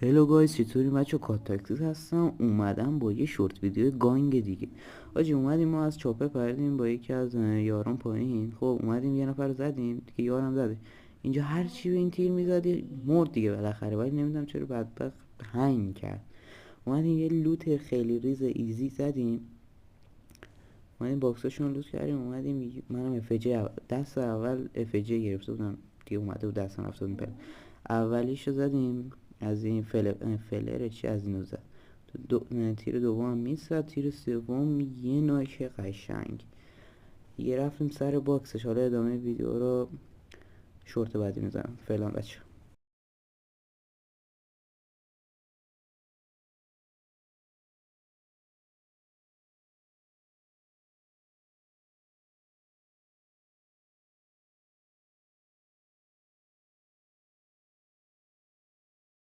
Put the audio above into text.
هلو گایز، چطوری بچه؟ کاتاکسیس هستم. اومدم با یه شورت ویدیو گانگ دیگه. آجی اومدیم ما از چاپه پردیم با یکی از یاران پایین. خب اومدیم یه نفر زدیم که یارم زده. اینجا هر چی به این تیر میزدی مرد دیگه بالاخره، ولی نمیدونم چرا بدبخت هنگ کرد. اومدیم یه لوت خیلی ریز ایزی زدیم، اومدیم باکساشون لوت کردیم. اومدیم منم افجه دست اول افجه گرفته بودم دیگه، اومده بود دستم رفته بود اولیشو زدیم. از این فلر چی از اینو زد. تیر دوم میزد، تیر سوم یه نایک قشنگ یه رفتیم سر باکسش. حالا ادامه ویدیو رو شورت بعدی میزنم. فعلا بچه.